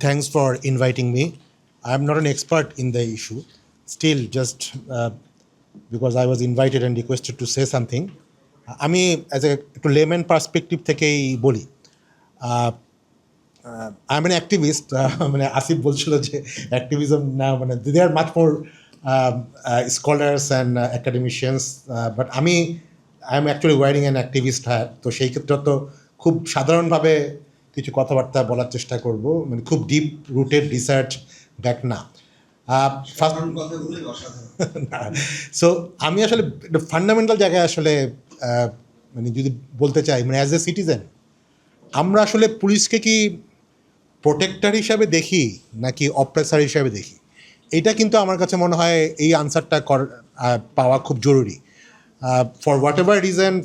Thanks for inviting me. I'm not an expert in the issue. Still, just because I was invited and requested to say something, আমি as a একটু layman perspective থেকেই বলি। I am an activist. মানে আসিফ বলছিল যে activism না, মানে they are much more scholars and academicians, but I am actually wearing an activist hat. তো সেই ক্ষেত্রে তো খুব সাধারণভাবে কিছু কথাবার্তা বলার চেষ্টা করব, মানে খুব ডিপ রুটেড রিসার্চ ব্যাক না। সো আমি আসলে ফান্ডামেন্টাল জায়গায় আসলে মানে যদি বলতে চাই, মানে অ্যাজ এ সিটিজেন আমরা আসলে পুলিশকে কি প্রোটেক্টর হিসাবে দেখি নাকি অপ্রেসার হিসাবে দেখি, এটা কিন্তু আমার কাছে মনে হয় এই আনসারটা পাওয়া খুব জরুরি। For whatever reason,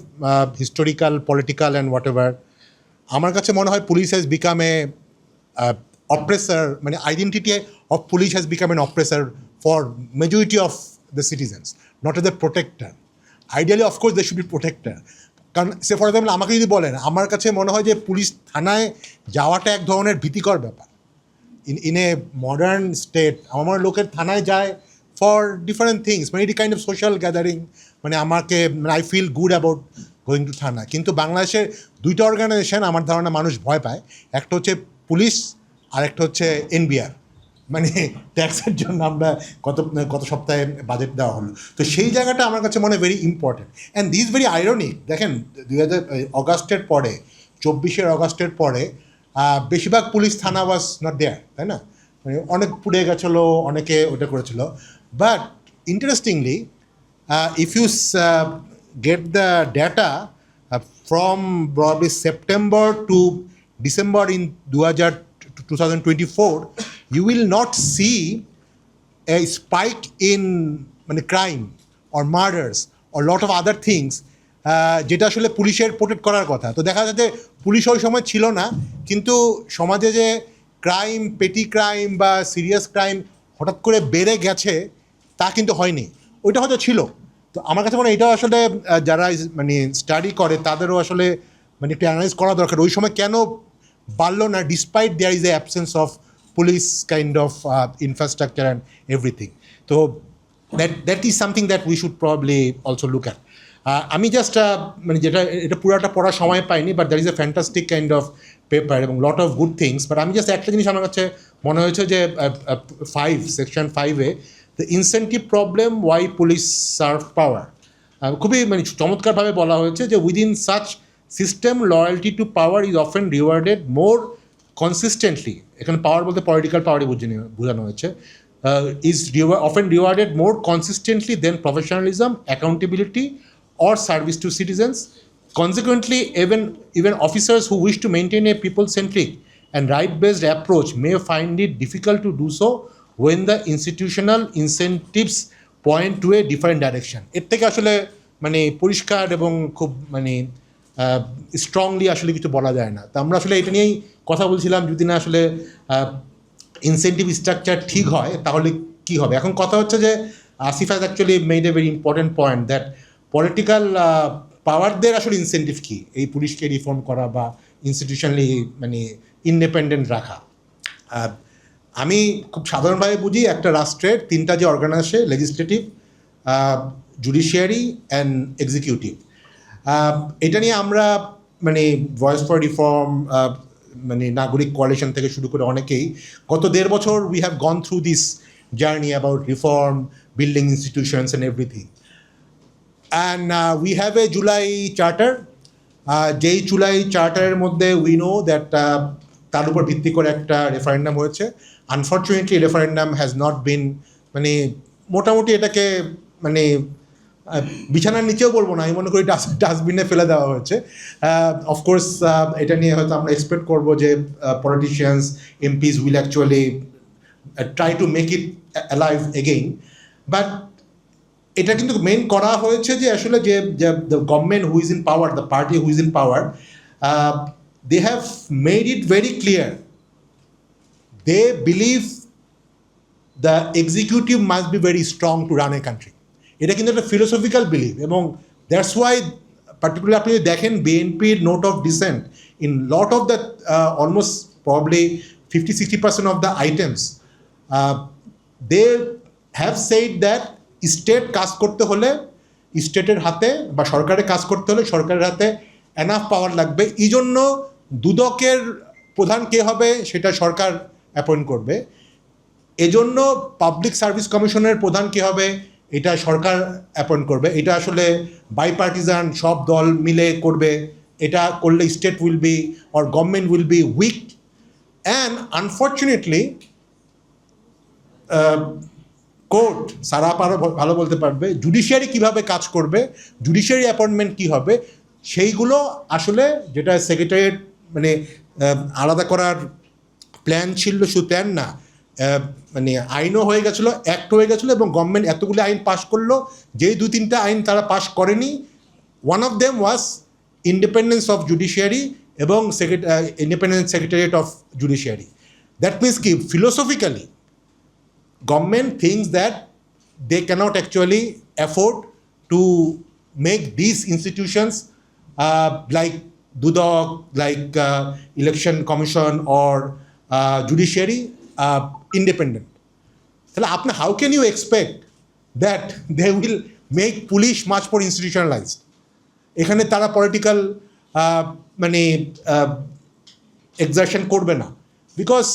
historical, political and whatever, আমার কাছে মনে হয় police has become a oppressor, মানে identity of police has become an oppressor for majority of the citizens, not as a protector. Ideally of course they should be protector. কারণ say for example আমাকে যদি বলেন, আমার কাছে মনে হয় যে পুলিশ থানায় যাওয়াটা এক ধরনের ভীতিকর ব্যাপার। ইন এ মডার্ন স্টেট আমার লোকের থানায় যায় ফর ডিফারেন্ট থিংস, মানে এটি কাইন্ড অফ সোশ্যাল গ্যাদারিং, মানে আমাকে I feel good about going to থানা। কিন্তু বাংলাদেশের দুইটা অর্গানাইজেশন আমার ধারণা মানুষ ভয় পায়, একটা হচ্ছে পুলিশ আর একটা হচ্ছে এনবিআর, মানে ট্যাক্সের জন্য আমরা গত সপ্তাহে বাজেট দেওয়া হলো। তো সেই জায়গাটা আমার কাছে মনে হয় very important and this very ironic. দেখেন 2000 পরে, 24 অগস্টের পরে বেশিরভাগ পুলিশ থানা ওয়াজ নট দেয়ার, তাই না? মানে অনেক পুড়ে গেছিলো, অনেকে ওটা করেছিল। But interestingly, if you get the data from probably September to December in 2024, you will not see a spike in crime or murders or lot of other things যেটা আসলে পুলিশের প্রোটেক্ট করার কথা। তো দেখা যাচ্ছে পুলিশ ওই সময় ছিল না, কিন্তু সমাজে যে ক্রাইম, পেটি ক্রাইম বা সিরিয়াস ক্রাইম হঠাৎ করে বেড়ে গেছে তা কিন্তু হয়নি, ওইটা হয়তো ছিল। তো আমার কাছে মনে হয় এটাও আসলে যারা মানে স্টাডি করে তাদেরও আসলে মানে একটু অ্যানালাইজ করা দরকার, ওই সময় কেন বাড়লো না, despite there is a absence of police kind of infrastructure and everything. তো that is something that we should probably also look at. আমি জাস্ট মানে যেটা এটা পুরোটা পড়ার সময় পাইনি, but that is a fantastic kind of paper এবং lot of good things. But আমি জাস্ট একটা জিনিস আমার কাছে মনে হয়েছে যে সেকশন 5-এ the incentive problem why police serve power, খুবই মানে চমৎকারভাবে বলা হয়েছে যে within such system loyalty to power is often rewarded more consistently. এখানে পাওয়ার বলতে পলিটিক্যাল পাওয়ারই বোঝানো হয়েছে। is often rewarded more consistently than professionalism, accountability, or service to citizens. Consequently, even officers who wish to maintain a people-centric and right-based approach may find it difficult to do so when the institutional incentives point to a different direction. এর থেকে আসলে মানে পরিষ্কার এবং খুব মানে strongly আসলে কিছু বলা যায় না। তো আমরা আসলে এটা নিয়েই কথা বলছিলাম, যদি না আসলে ইনসেন্টিভ স্ট্রাকচার ঠিক হয় তাহলে কি হবে। এখন কথা হচ্ছে যে Asif has actually made a very important point that political পাওয়ারদের আসলে ইনসেন্টিভ কী এই পুলিশকে রিফর্ম করা বা ইনস্টিটিউশনালি মানে ইন্ডিপেন্ডেন্ট রাখা। আমি খুব সাধারণভাবে বুঝি একটা রাষ্ট্রের তিনটা যে অর্গান আসে, লেজিসলেটিভ, জুডিশিয়ারি অ্যান্ড এক্সিকিউটিভ। এটা নিয়ে আমরা মানে ভয়েস ফর রিফর্ম, মানে নাগরিক কোয়ালিশন থেকে শুরু করে অনেকেই গত 1.5 বছর we have gone through this journey about reform, building institutions and everything. And we have a July charter, যেই জুলাই চার্টারের মধ্যে উই নো দ্যাট তার উপর ভিত্তি করে একটা রেফারেন্ডাম হয়েছে। Unfortunately referendum has not been, মানে মোটামুটি এটাকে মানে বিছানার নিচেও বলবো না, আমি মনে করি ডাস্টবিনে ফেলে দেওয়া হয়েছে। অফকোর্স এটা নিয়ে হয়তো আমরা এক্সপেক্ট করবো যে politicians, MPs will actually try to make it alive again. But এটা কিন্তু মেন করা হয়েছে যে আসলে যে the government who is in power, the party who is in power, they have made it very clear they believe the executive must be very strong to run a country. এটা কিন্তু একটা philosophical belief, এবং that's why particularly আপনি দেখেন বিএনপির note of dissent in lot of the almost probably 50-60% of the items, they have said that state কাজ করতে হলে স্টেটের হাতে বা সরকারের কাজ করতে হলে সরকারের হাতে এনাফ পাওয়ার লাগবে। এই জন্য দুদকের প্রধান কে হবে সেটা সরকার অ্যাপয়েন্ট করবে। এজন্য পাবলিক সার্ভিস কমিশনের প্রধান কে হবে এটা সরকার অ্যাপয়েন্ট করবে। এটা আসলে বাইপার্টিজান সব দল মিলে করবে। এটা করলে state will be or government will be weak and unfortunately court সারা পারো ভালো বলতে পারবে জুডিশিয়ারি কিভাবে কাজ করবে, জুডিশিয়ারি অ্যাপয়েন্টমেন্ট কী হবে সেইগুলো আসলে যেটা সেক্রেটারিয়েট মানে আলাদা করার প্ল্যান ছিল, শুধু প্ল্যান না মানে আইনও হয়ে গেছিলো, অ্যাক্ট হয়ে গেছিলো এবং গভর্নমেন্ট এতগুলো আইন পাশ করলো। যেই 2-3টা আইন তারা পাশ করেনি, one of them was independence of judiciary এবং independent secretariat of judiciary. That means কি philosophically government thinks that they cannot actually afford to make these institutions like Dudok, like Election Commission or judiciary independent. So, how can you expect that they will make police much more institutionalized? এখানে তারা political মানে exertion করবে না, because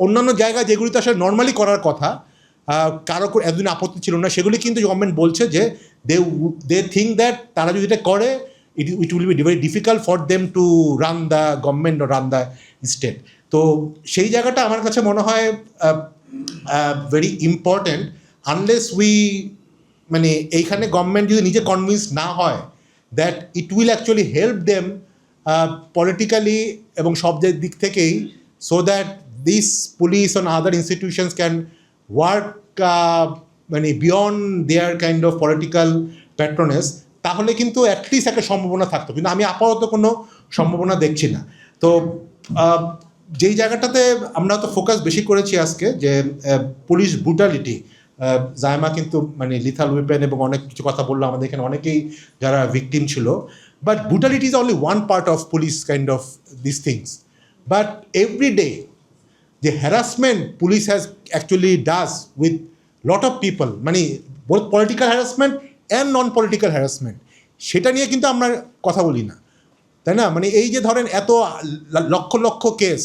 অন্যান্য জায়গায় যেগুলিতে আসলে normally করার কথা কারো এতদিন আপত্তি ছিল না, সেগুলি কিন্তু গভর্নমেন্ট বলছে যে দে থিঙ্ক দ্যাট তারা যদি এটা করে it will be very difficult for them to run the government ও রান দ্য স্টেট। তো সেই জায়গাটা আমার কাছে মনে হয় ভেরি ইম্পর্ট্যান্ট। আনলেস উই মানে এইখানে গভর্নমেন্ট যদি নিজে কনভিন্স না হয় that it will actually help them politically এবং সব দিক থেকেই, so that this police and other institutions can work মানে beyond their kind of political patronage, তাহলে কিন্তু অ্যাটলিস্ট একটা সম্ভাবনা থাকতো। কিন্তু আমি আপাতত কোনো সম্ভাবনা দেখছি না। তো যেই জায়গাটাতে আমরা তো ফোকাস বেশি করেছি আজকে যে পুলিশ ব্রুটালিটি, জায়মা কিন্তু মানে লিথাল ওয়েপেন এবং অনেক কিছু কথা বললো, আমাদের এখানে অনেকেই যারা ভিকটিম ছিল। But brutality is only one part of police kind of this things. But every day the harassment police has actually does with lot of people, মানে both political harassment and non-political harassment, সেটা নিয়ে কিন্তু আমরা কথা বলি না, তাই না? মানে এই যে ধরেন এত লক্ষ লক্ষ কেস,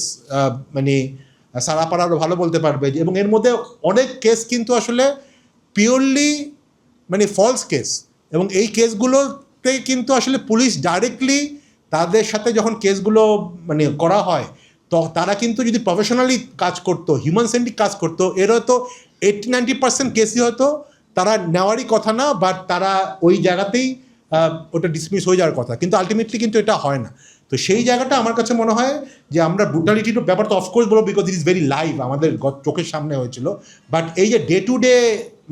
মানে সারা পাড়ারও ভালো বলতে পারবে, এবং এর মধ্যে অনেক কেস কিন্তু আসলে পিওরলি মানে ফলস কেস, এবং এই কেসগুলোতে কিন্তু আসলে পুলিশ ডাইরেক্টলি তাদের সাথে যখন কেসগুলো মানে করা হয় তো তারা কিন্তু যদি প্রফেশনালি কাজ করতো, হিউম্যান সেন্ট্রিক কাজ করতো, এর হয়তো 80-90% কেসই হয়তো তারা নেওয়ারই কথা না, বাট তারা ওই জায়গাতেই ওটা ডিসমিস হয়ে যাওয়ার কথা, কিন্তু আলটিমেটলি কিন্তু এটা হয় না। তো সেই জায়গাটা আমার কাছে মনে হয় যে আমরা ব্রুটালিটির ব্যাপারটা অফকোর্স বলবো, because it is very live, আমাদের চোখের সামনে হয়েছিল। বাট এই যে ডে টু ডে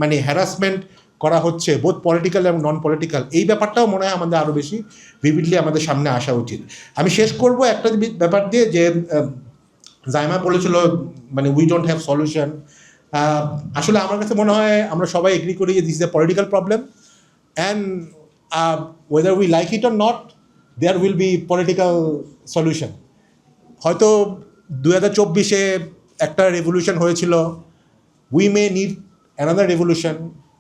মানে হ্যারাসমেন্ট করা হচ্ছে বোথ পলিটিক্যাল এবং নন পলিটিক্যাল, এই ব্যাপারটাও মনে হয় আমাদের আরও বেশি ভিভিডলি আমাদের সামনে আসা উচিত। আমি শেষ করব একটা ব্যাপার দিয়ে, যে জাইমা বলেছিল মানে উই ডোন্ট হ্যাভ সলিউশন। আসলে আমার কাছে মনে হয় আমরা সবাই এগ্রি করি যে this is a political problem, and whether we like it or not there will be political solution. হয়তো 2024-এ একটা রেভলিউশন হয়েছিল, we may need another revolution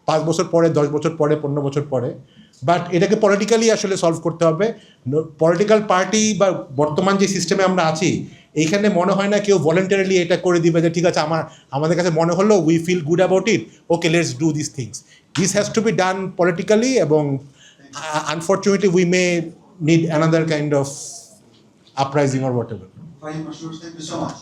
5 বছর পরে, 10 বছর পরে, 15 বছর পরে, বাট এটাকে পলিটিক্যালি আসলে সলভ করতে হবে। পলিটিক্যাল পার্টি বা বর্তমান যে সিস্টেমে আমরা আছি এইখানে মনে হয় না কেউ ভলেন্টারিলি এটা করে দিবে যে ঠিক আছে আমাদের কাছে মনে হলো we feel good about it, okay let's do this things. This has to be done politically, এবং unfortunately we may need another kind of uprising or whatever. Thank you so much.